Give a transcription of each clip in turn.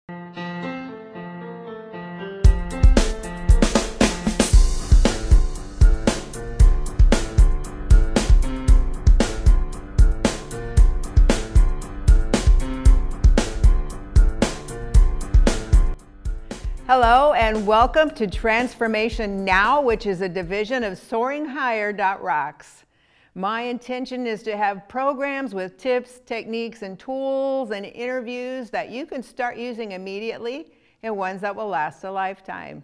Hello and welcome to Transformation Now, which is a division of SoaringHigher.rocks. My intention is to have programs with tips, techniques, and tools and interviews that you can start using immediately and ones that will last a lifetime.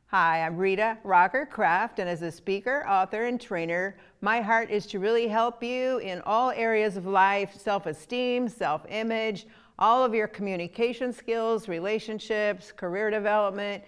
Hi, I'm Rita Rocker Kraft, and as a speaker, author, and trainer, my heart is to really help you in all areas of life: self-esteem, self-image, all of your communication skills, relationships, career development,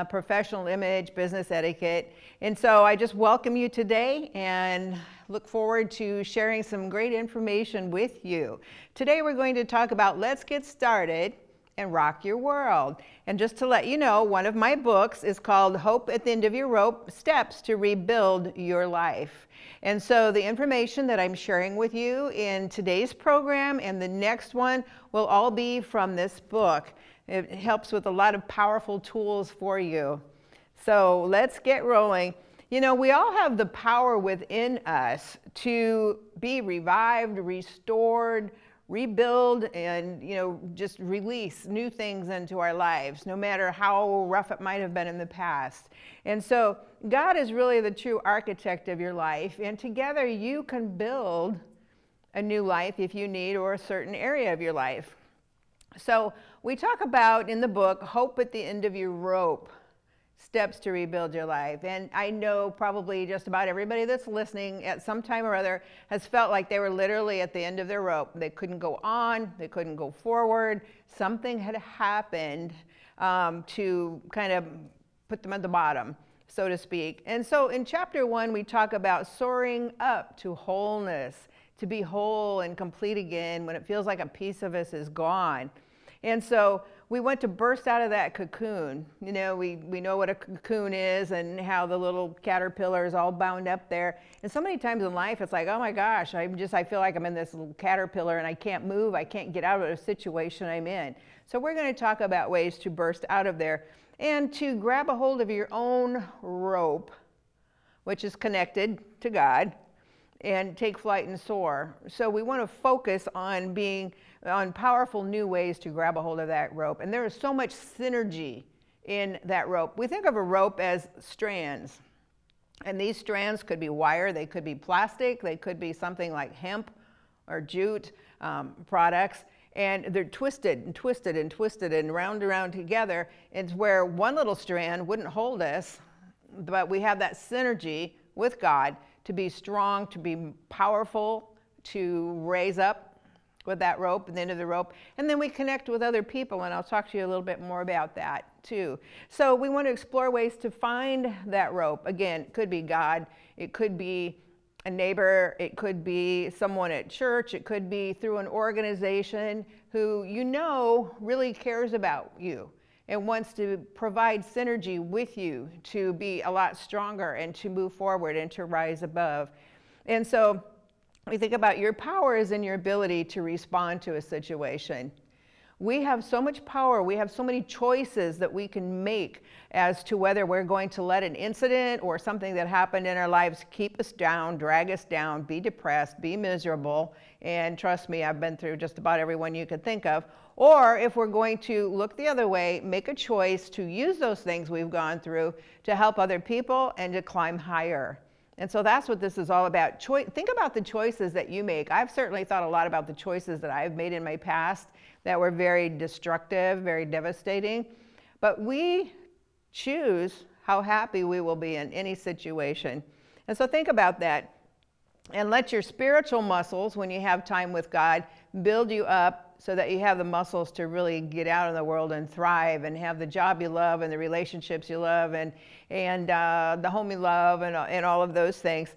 professional image, business etiquette. And so I just welcome you today and look forward to sharing some great information with you. Today we're going to talk about Let's Get Started and Rock Your World. And just to let you know, one of my books is called Hope at the End of Your Rope: Steps to Rebuild Your Life. And so the information that I'm sharing with you in today's program and the next one will all be from this book. It helps with a lot of powerful tools for you. So let's get rolling. You know, we all have the power within us to be revived, restored, rebuild, and, just release new things into our lives, no matter how rough it might have been in the past. And so God is really the true architect of your life, and together you can build a new life if you need, or a certain area of your life. So we talk about in the book, Hope at the End of Your Rope: Steps to Rebuild Your Life. And I know probably just about everybody that's listening at some time or other has felt like they were literally at the end of their rope. They couldn't go on, they couldn't go forward. Something had happened to kind of put them at the bottom, so to speak. And so in chapter 1, we talk about soaring up to wholeness, to be whole and complete again when it feels like a piece of us is gone. And so we want to burst out of that cocoon. We know what a cocoon is and how the little caterpillar is all bound up there. And so many times in life, it's like, oh my gosh, I feel like I'm in this little caterpillar and I can't move. I can't get out of the situation I'm in. So we're going to talk about ways to burst out of there and to grab a hold of your own rope, which is connected to God, and take flight and soar. So we want to focus on powerful new ways to grab a hold of that rope. And there is so much synergy in that rope. We think of a rope as strands. And these strands could be wire, they could be plastic, they could be something like hemp or jute products. And they're twisted and twisted and twisted and round around together. It's where one little strand wouldn't hold us, but we have that synergy with God to be strong, to be powerful, to raise up with that rope and the end of the rope. And then we connect with other people, and I'll talk to you a little bit more about that too. So we want to explore ways to find that rope. Again, it could be God, it could be a neighbor, it could be someone at church, it could be through an organization who really cares about you and wants to provide synergy with you to be a lot stronger and to move forward and to rise above. And so we think about your power is in your ability to respond to a situation. We have so much power, we have so many choices that we can make as to whether we're going to let an incident or something that happened in our lives keep us down, drag us down, be depressed, be miserable. And trust me, I've been through just about every one you could think of. Or if we're going to look the other way, make a choice to use those things we've gone through to help other people and to climb higher. And so that's what this is all about. Think about the choices that you make. I've certainly thought a lot about the choices that I've made in my past that were very destructive, very devastating. But we choose how happy we will be in any situation. And so think about that. And let your spiritual muscles, when you have time with God, build you up so that you have the muscles to really get out in the world and thrive and have the job you love and the relationships you love and the home you love and all of those things.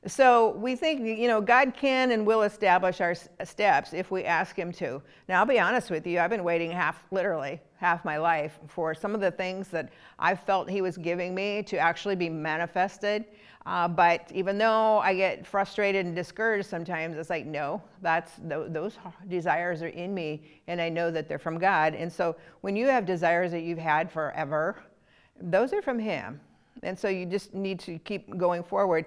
So we think, God can and will establish our steps if we ask him to. Now, I'll be honest with you, I've been waiting literally half my life for some of the things that I felt he was giving me to actually be manifested. But even though I get frustrated and discouraged sometimes, it's like, no, those desires are in me, and I know that they're from God. And so when you have desires that you've had forever, those are from him. And so you just need to keep going forward.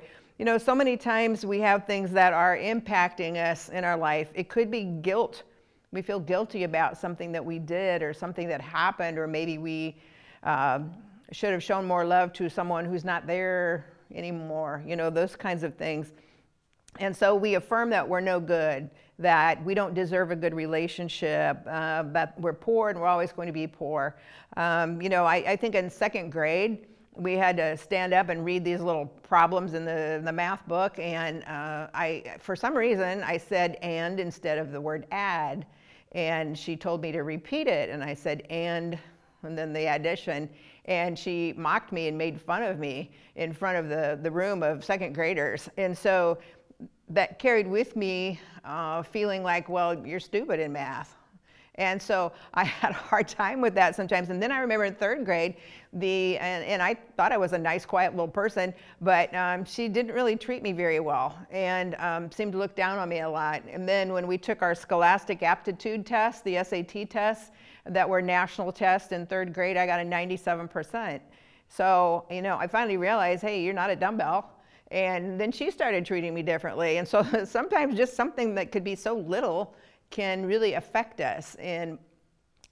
So many times we have things that are impacting us in our life. It could be guilt. We feel guilty about something that we did or something that happened, or maybe we should have shown more love to someone who's not there anymore, those kinds of things. And so we affirm that we're no good, that we don't deserve a good relationship, that we're poor and we're always going to be poor. I think in second grade, we had to stand up and read these little problems in the math book, and for some reason, I said "and" instead of the word "add," and she told me to repeat it, and I said and then the addition, and she mocked me and made fun of me in front of the room of second graders. And so that carried with me feeling like, well, you're stupid in math. And so I had a hard time with that sometimes. And then I remember in third grade, and I thought I was a nice, quiet little person, but she didn't really treat me very well, and seemed to look down on me a lot. And then when we took our scholastic aptitude test, the SAT tests, that were national tests in third grade, I got a 97%. So, I finally realized, hey, you're not a dumbbell. And then she started treating me differently. And so sometimes just something that could be so little can really affect us and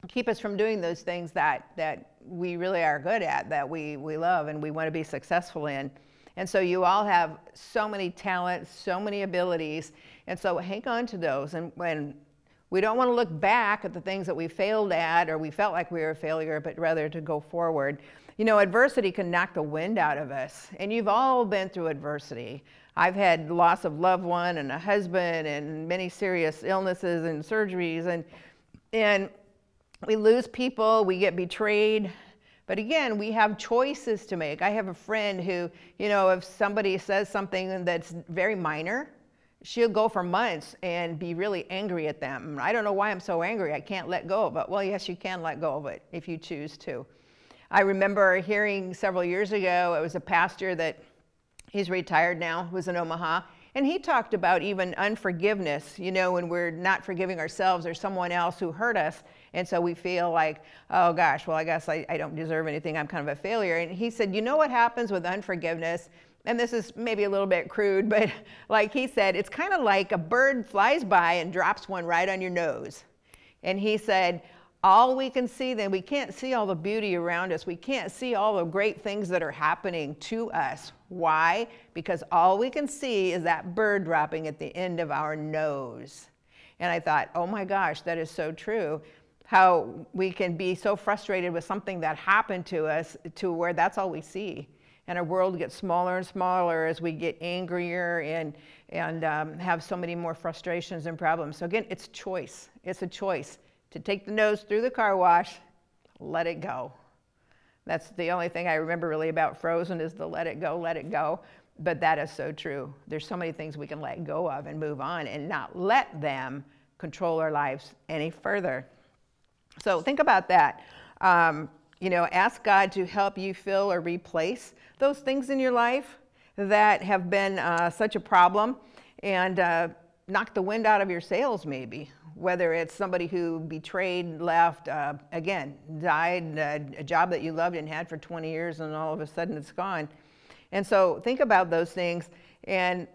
keep us from doing those things that we really are good at, that we love and we want to be successful in. And so you all have so many talents, so many abilities. And so hang on to those. And when we don't want to look back at the things that we failed at or we felt like we were a failure, but rather to go forward. Adversity can knock the wind out of us. And you've all been through adversity. I've had loss of loved one and a husband and many serious illnesses and surgeries. And we lose people, we get betrayed. But again, we have choices to make. I have a friend who, if somebody says something that's very minor, she'll go for months and be really angry at them. I don't know why I'm so angry. I can't let go of it. Well, yes, you can let go of it if you choose to. I remember hearing several years ago, it was a pastor that he's retired now, was in Omaha, and he talked about even unforgiveness, when we're not forgiving ourselves or someone else who hurt us. And so we feel like, oh gosh, well, I guess I don't deserve anything. I'm kind of a failure. And he said, what happens with unforgiveness? And this is maybe a little bit crude, but like he said, it's kind of like a bird flies by and drops one right on your nose. And he said, all we can see then, we can't see all the beauty around us. We can't see all the great things that are happening to us. Why? Because all we can see is that bird dropping at the end of our nose. And I thought, oh my gosh, that is so true. How we can be so frustrated with something that happened to us to where that's all we see. And our world gets smaller and smaller as we get angrier and have so many more frustrations and problems. So again, it's choice. It's a choice to take the nose through the car wash, let it go. That's the only thing I remember really about Frozen is the let it go, let it go. But that is so true. There's so many things we can let go of and move on and not let them control our lives any further. So think about that. Ask God to help you fill or replace those things in your life that have been such a problem, and knock the wind out of your sails maybe. Whether it's somebody who betrayed, left, again, died, a job that you loved and had for 20 years and all of a sudden it's gone. And so think about those things and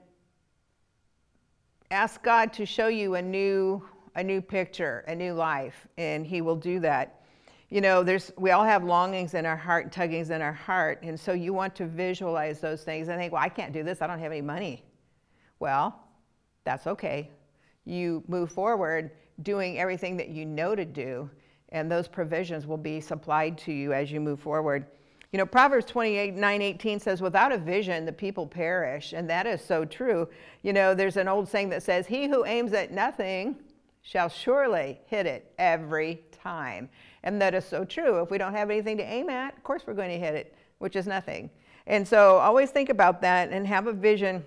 ask God to show you a new picture, a new life, and he will do that. We all have longings in our heart, tuggings in our heart, and so you want to visualize those things and think, well, I can't do this, I don't have any money. Well, that's okay. You move forward doing everything that you know to do, and those provisions will be supplied to you as you move forward. Proverbs 28:9-18 says, without a vision, the people perish, and that is so true. There's an old saying that says, he who aims at nothing shall surely hit it every time. And that is so true. If we don't have anything to aim at, of course we're going to hit it, which is nothing. And so always think about that and have a vision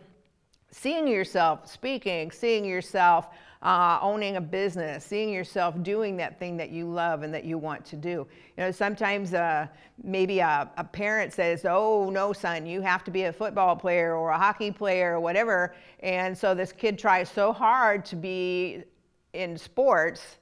seeing yourself speaking, seeing yourself owning a business, seeing yourself doing that thing that you love and that you want to do. You know, sometimes maybe a parent says, oh, no, son, you have to be a football player or a hockey player or whatever. And so this kid tries so hard to be in sports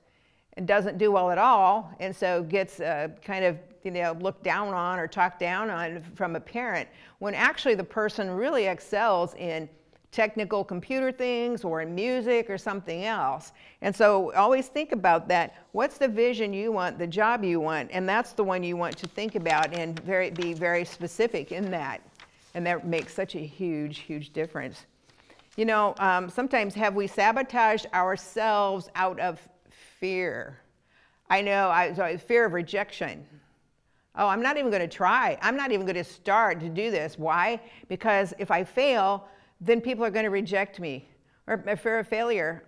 and doesn't do well at all, and so gets kind of, you know, looked down on or talked down on from a parent, when actually the person really excels in technical computer things or in music or something else. And so always think about that. What's the vision you want, the job you want? And that's the one you want to think about and be very specific in that. And that makes such a huge, huge difference. You know, sometimes have we sabotaged ourselves out of fear? I know, fear of rejection. Oh, I'm not even going to try. I'm not even going to start to do this. Why? Because if I fail, then people are going to reject me. Or a fear of failure.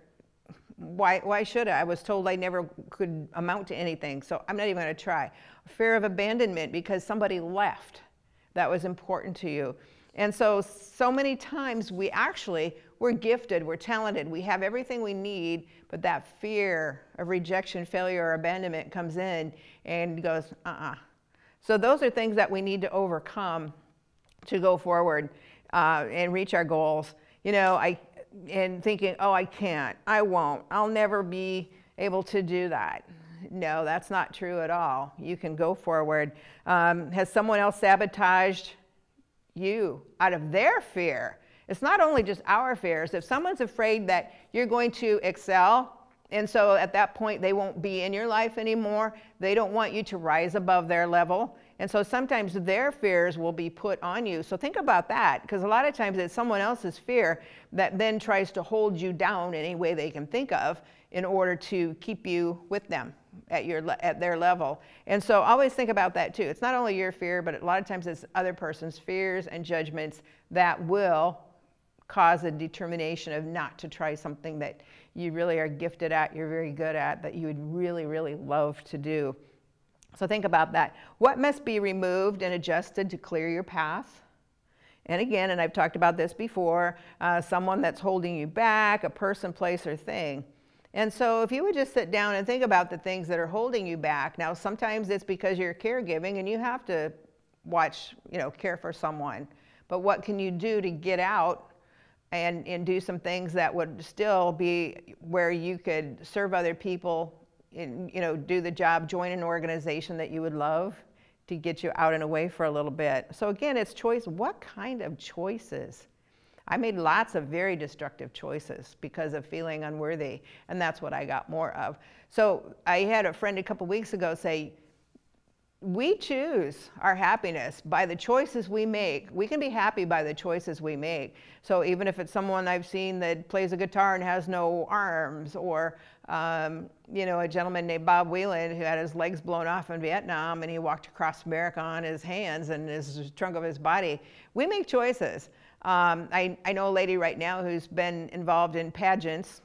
Why should I? I was told I never could amount to anything, so I'm not even going to try. Fear of abandonment because somebody left that was important to you. And so many times we're gifted, we're talented, we have everything we need, but that fear of rejection, failure, or abandonment comes in and goes, So those are things that we need to overcome to go forward and reach our goals. You know, and thinking, oh, I can't, I won't, I'll never be able to do that. No, that's not true at all. You can go forward. Has someone else sabotaged you out of their fear? It's not only just our fears. If someone's afraid that you're going to excel, and so at that point they won't be in your life anymore, they don't want you to rise above their level. And so sometimes their fears will be put on you. So think about that, because a lot of times it's someone else's fear that then tries to hold you down any way they can think of in order to keep you with them at their level. And so always think about that too. It's not only your fear, but a lot of times it's other person's fears and judgments that will cause a determination of not to try something that you really are gifted at, you're very good at, that you would really, really love to do. So think about that. What must be removed and adjusted to clear your path? And again, and I've talked about this before, someone that's holding you back, a person, place, or thing. And so if you would just sit down and think about the things that are holding you back. Now, sometimes it's because you're caregiving and you have to care for someone. But what can you do to get out and do some things that would still be where you could serve other people, and, do the job, join an organization that you would love to get you out and away for a little bit. So again, it's choice. What kind of choices? I made lots of very destructive choices because of feeling unworthy, and that's what I got more of. So I had a friend a couple weeks ago say, we choose our happiness by the choices we make. We can be happy by the choices we make. So even if it's someone I've seen that plays a guitar and has no arms, or a gentleman named Bob Whelan who had his legs blown off in Vietnam and he walked across America on his hands and his trunk of his body. We make choices. I know a lady right now who's been involved in pageants.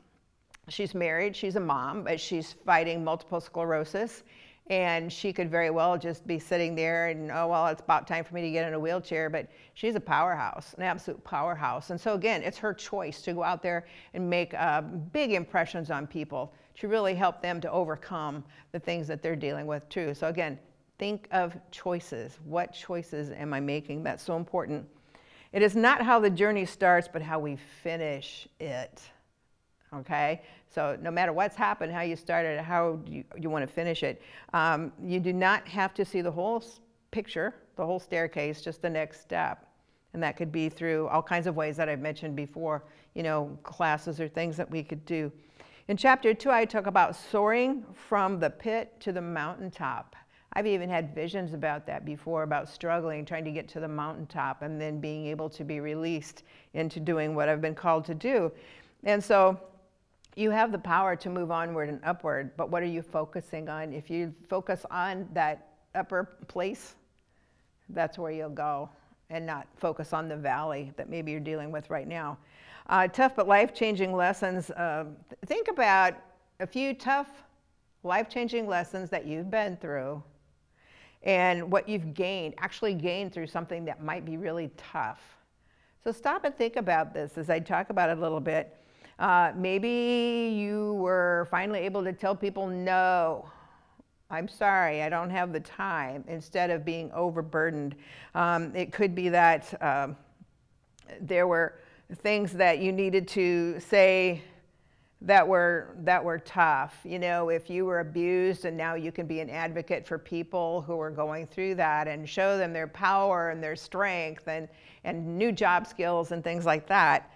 She's married, she's a mom, but she's fighting multiple sclerosis. And she could very well just be sitting there and, oh, well, it's about time for me to get in a wheelchair. But she's a powerhouse, an absolute powerhouse. And so again, it's her choice to go out there and make big impressions on people to really help them to overcome the things that they're dealing with too. So again, think of choices. What choices am I making? That's so important. It is not how the journey starts, but how we finish it. Okay? So no matter what's happened, how you started, how you want to finish it. You do not have to see the whole picture, the whole staircase, just the next step. And that could be through all kinds of ways that I've mentioned before, classes or things that we could do. In chapter 2, I talk about soaring from the pit to the mountaintop. I've even had visions about that before, about struggling, trying to get to the mountaintop, and then being able to be released into doing what I've been called to do. And so you have the power to move onward and upward, but what are you focusing on? If you focus on that upper place, that's where you'll go, and not focus on the valley that maybe you're dealing with right now. Tough but life-changing lessons. Think about a few tough, life-changing lessons that you've been through and what you've actually gained through something that might be really tough. So stop and think about this as I talk about it a little bit. Maybe you were finally able to tell people, no, I'm sorry, I don't have the time, instead of being overburdened. It could be that there were things that you needed to say that were tough. You know, if you were abused and now you can be an advocate for people who are going through that and show them their power and their strength and new job skills and things like that.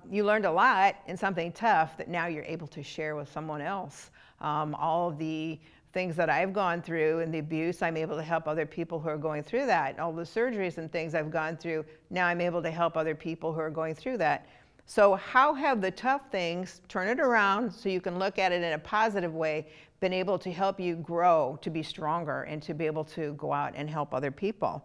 You learned a lot in something tough that now you're able to share with someone else. All of the things that I've gone through and the abuse, I'm able to help other people who are going through that. All the surgeries and things I've gone through, now I'm able to help other people who are going through that. So how have the tough things, turn it around so you can look at it in a positive way, been able to help you grow, to be stronger, and to be able to go out and help other people?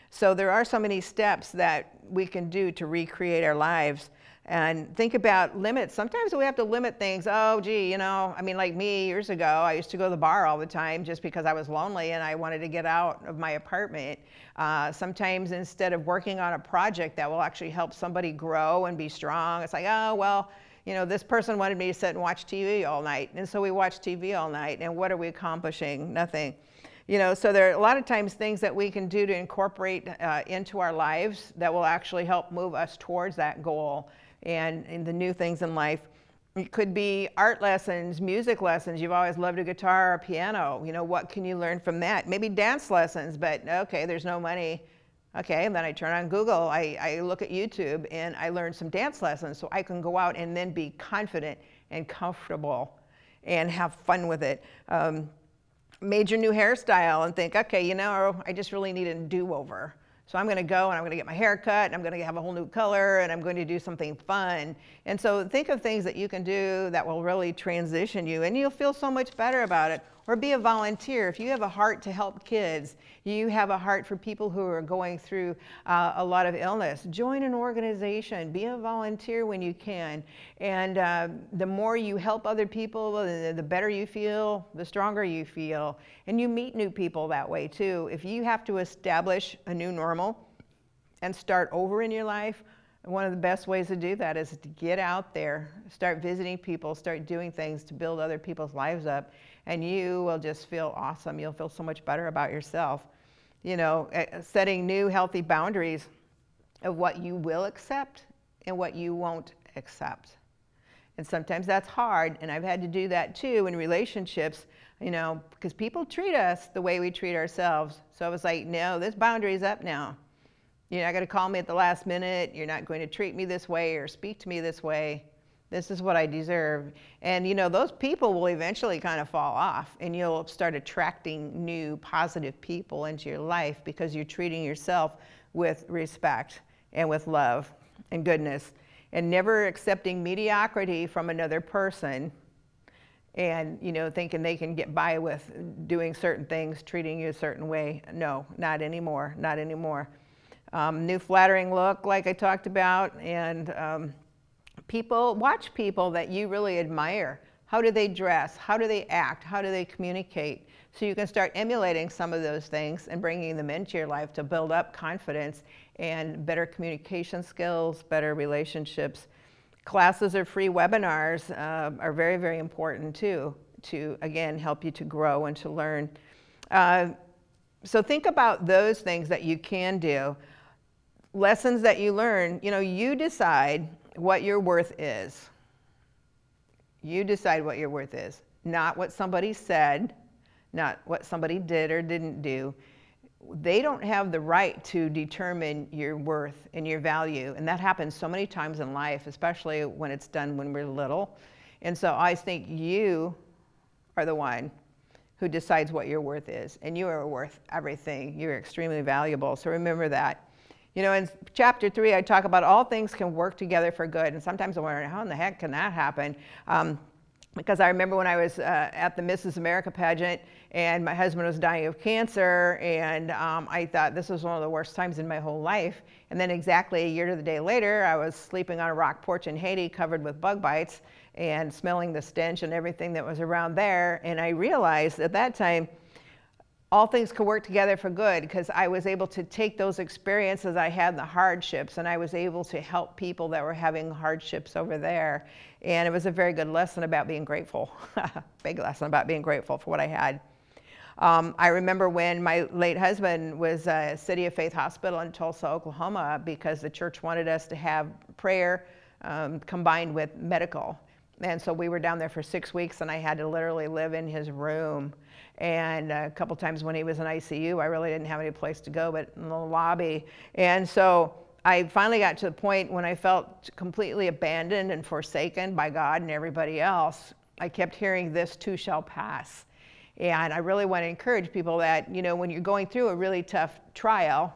So there are so many steps that we can do to recreate our lives. And think about limits. Sometimes we have to limit things. Oh, gee, you know, I mean, like me years ago, I used to go to the bar all the time just because I was lonely and I wanted to get out of my apartment. Sometimes instead of working on a project that will actually help somebody grow and be strong, it's like, oh, well, you know, this person wanted me to sit and watch TV all night. And so we watch TV all night. And what are we accomplishing? Nothing. You know, so there are a lot of times things that we can do to incorporate into our lives that will actually help move us towards that goal and the new things in life. It could be art lessons, music lessons. You've always loved a guitar or piano. You know, what can you learn from that? Maybe dance lessons, but okay, there's no money. Okay, and then I turn on Google, I look at YouTube, and I learn some dance lessons so I can go out and then be confident and comfortable and have fun with it. Major new hairstyle and think, okay, you know, I just really need a do-over. So I'm going to go and I'm going to get my hair cut and I'm going to have a whole new color and I'm going to do something fun. And so think of things that you can do that will really transition you and you'll feel so much better about it. Or be a volunteer. If you have a heart to help kids, you have a heart for people who are going through a lot of illness, join an organization, be a volunteer when you can. And the more you help other people, the better you feel, the stronger you feel. And you meet new people that way too. If you have to establish a new normal and start over in your life, one of the best ways to do that is to get out there, start visiting people, start doing things to build other people's lives up. And you will just feel awesome. You'll feel so much better about yourself. You know, setting new healthy boundaries of what you will accept and what you won't accept. And sometimes that's hard, and I've had to do that too in relationships, you know, because people treat us the way we treat ourselves. So I was like, no, this boundary's up now. You're not going to call me at the last minute. You're not going to treat me this way or speak to me this way. This is what I deserve. And you know, those people will eventually kind of fall off and you'll start attracting new positive people into your life because you're treating yourself with respect and with love and goodness and never accepting mediocrity from another person and, you know, thinking they can get by with doing certain things, treating you a certain way. No, not anymore, not anymore. New flattering look, like I talked about, and watch people that you really admire. How do they dress? How do they act? How do they communicate? So you can start emulating some of those things and bringing them into your life to build up confidence and better communication skills, better relationships. Classes or free webinars are very, very important too, to again help you to grow and to learn. So think about those things that you can do. Lessons that you learn, you know, you decide what your worth is. You decide what your worth is, not what somebody said, not what somebody did or didn't do. They don't have the right to determine your worth and your value. And that happens so many times in life, especially when it's done when we're little. And so I think you are the one who decides what your worth is. And you are worth everything. You're extremely valuable. So remember that. You know, in chapter 3, I talk about all things can work together for good. And sometimes I wonder, how in the heck can that happen? Because I remember when I was at the Mrs. America pageant and my husband was dying of cancer, and I thought this was one of the worst times in my whole life. And then exactly a year to the day later, I was sleeping on a rock porch in Haiti covered with bug bites and smelling the stench and everything that was around there. And I realized at that time, all things could work together for good, because I was able to take those experiences I had, the hardships, and I was able to help people that were having hardships over there. And it was a very good lesson about being grateful. Big lesson about being grateful for what I had. I remember when my late husband was at City of Faith Hospital in Tulsa, Oklahoma, because the church wanted us to have prayer combined with medical. And so we were down there for 6 weeks, and I had to literally live in his room. And a couple times when he was in ICU, I really didn't have any place to go but in the lobby. And so I finally got to the point when I felt completely abandoned and forsaken by God and everybody else. I kept hearing, "This too shall pass." And I really want to encourage people that, you know, when you're going through a really tough trial,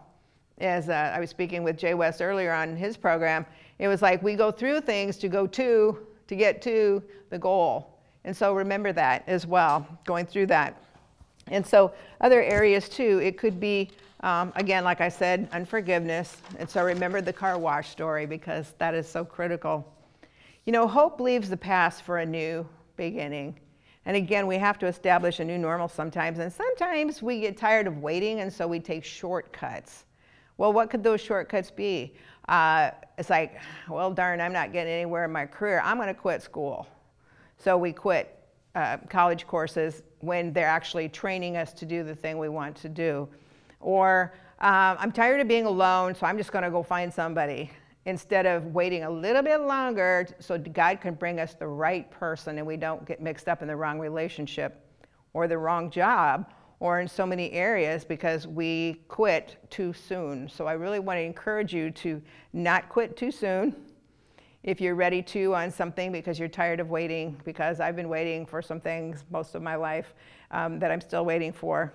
as I was speaking with Jay West earlier on his program, it was like we go through things to get to the goal. And so remember that as well, going through that. And so other areas too, it could be, again, like I said, unforgiveness. And so remember the car wash story, because that is so critical. You know, hope leaves the past for a new beginning. And again, we have to establish a new normal sometimes. And sometimes we get tired of waiting, and so we take shortcuts. Well, what could those shortcuts be? It's like, well, darn, I'm not getting anywhere in my career. I'm going to quit school. So we quit college courses when they're actually training us to do the thing we want to do. Or I'm tired of being alone, so I'm just going to go find somebody, instead of waiting a little bit longer so God can bring us the right person and we don't get mixed up in the wrong relationship or the wrong job or in so many areas because we quit too soon. So I really want to encourage you to not quit too soon. If you're ready to on something because you're tired of waiting, because I've been waiting for some things most of my life that I'm still waiting for.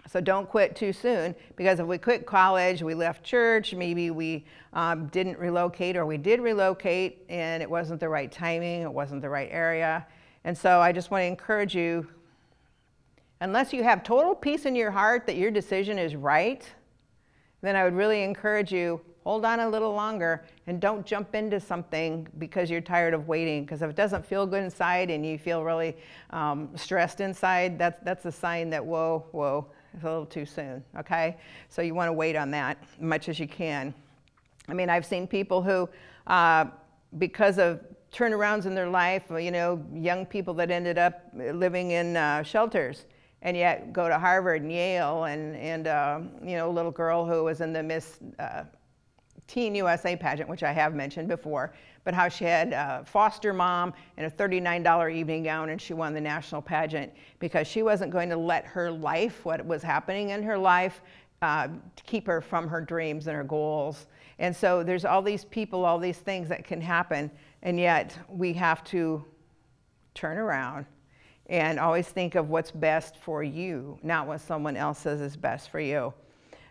So don't quit too soon, because if we quit college, we left church, maybe we didn't relocate, or we did relocate and it wasn't the right timing, it wasn't the right area. And so I just want to encourage you, unless you have total peace in your heart that your decision is right, then I would really encourage you, hold on a little longer and don't jump into something because you're tired of waiting. Because if it doesn't feel good inside and you feel really stressed inside, that's a sign that, whoa, it's a little too soon, okay? So you want to wait on that as much as you can. I mean, I've seen people who, because of turnarounds in their life, you know, young people that ended up living in shelters, and yet go to Harvard and Yale, and you know, a little girl who was in the Miss Teen USA pageant, which I have mentioned before, but how she had a foster mom and a $39 evening gown, and she won the national pageant because she wasn't going to let her life, what was happening in her life, to keep her from her dreams and her goals. And so there's all these people, all these things that can happen, and yet we have to turn around and always think of what's best for you, not what someone else says is best for you.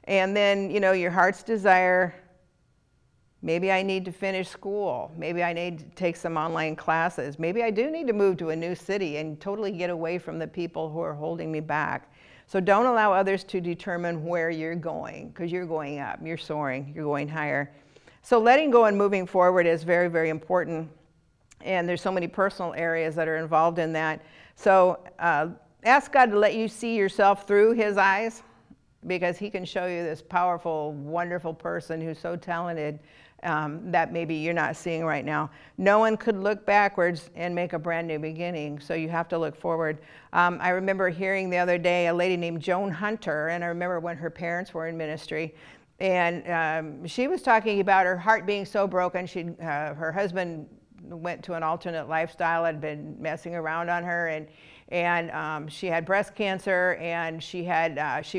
And then, you know, your heart's desire. Maybe I need to finish school. Maybe I need to take some online classes. Maybe I do need to move to a new city and totally get away from the people who are holding me back. So don't allow others to determine where you're going, because you're going up, you're soaring, you're going higher. So letting go and moving forward is very, very important. And there's so many personal areas that are involved in that. So ask God to let you see yourself through his eyes, because he can show you this powerful, wonderful person who's so talented that maybe you're not seeing right now. No one could look backwards and make a brand new beginning, so you have to look forward. I remember hearing the other day a lady named Joan Hunter, and I remember when her parents were in ministry, and she was talking about her heart being so broken. Her husband went to an alternate lifestyle, had been messing around on her, and she had breast cancer, and she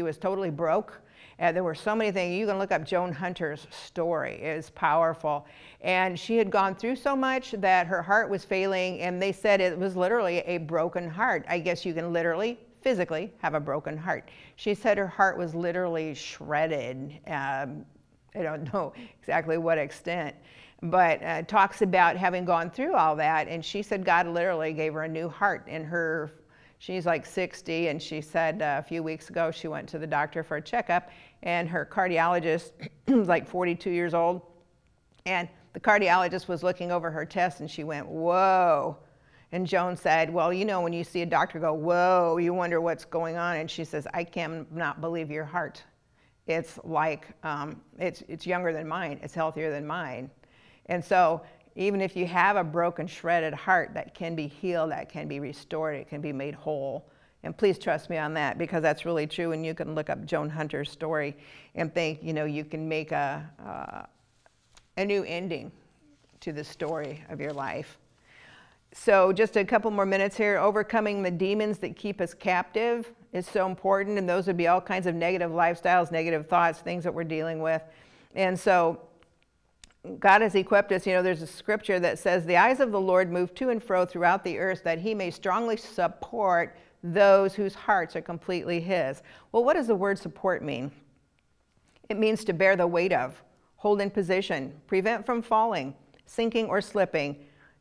was totally broke. And there were so many things. You can look up Joan Hunter's story. It is powerful. And she had gone through so much that her heart was failing, and they said it was literally a broken heart. I guess you can literally, physically have a broken heart. She said her heart was literally shredded. I don't know exactly what extent, but talks about having gone through all that. And she said God literally gave her a new heart in her. She's like 60, and she said a few weeks ago she went to the doctor for a checkup, and her cardiologist was like 42 years old, and the cardiologist was looking over her test, and she went, whoa. And Joan said, well, you know, when you see a doctor go, whoa, you wonder what's going on. And she says, I cannot believe your heart. It's like, it's younger than mine. It's healthier than mine. And so even if you have a broken, shredded heart, that can be healed, that can be restored, it can be made whole. And please trust me on that, because that's really true. And you can look up Joan Hunter's story and think, you know, you can make a new ending to the story of your life. So just a couple more minutes here. Overcoming the demons that keep us captive is so important. And those would be all kinds of negative lifestyles, negative thoughts, things that we're dealing with. And so God has equipped us. You know, there's a scripture that says, the eyes of the Lord move to and fro throughout the earth, that he may strongly support those whose hearts are completely his. Well, what does the word support mean? It means to bear the weight of, hold in position, prevent from falling, sinking or slipping,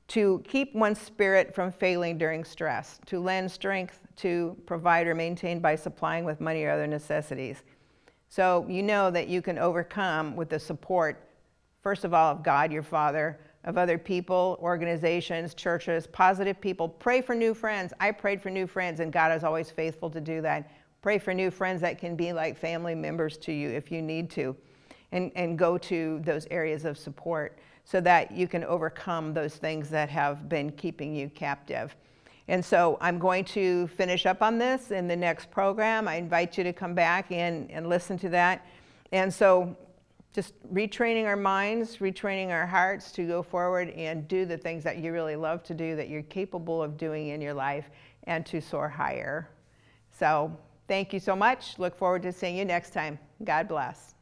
to keep one's spirit from failing during stress, to lend strength, to provide or maintain by supplying with money or other necessities. So you know that you can overcome with the support, first of all, of God, your Father, of other people, organizations, churches, positive people. Pray for new friends. I prayed for new friends, and God is always faithful to do that. Pray for new friends that can be like family members to you if you need to, and go to those areas of support so that you can overcome those things that have been keeping you captive. And so I'm going to finish up on this in the next program. I invite you to come back and listen to that. And so just retraining our minds, retraining our hearts to go forward and do the things that you really love to do, that you're capable of doing in your life, and to soar higher. So thank you so much. Look forward to seeing you next time. God bless.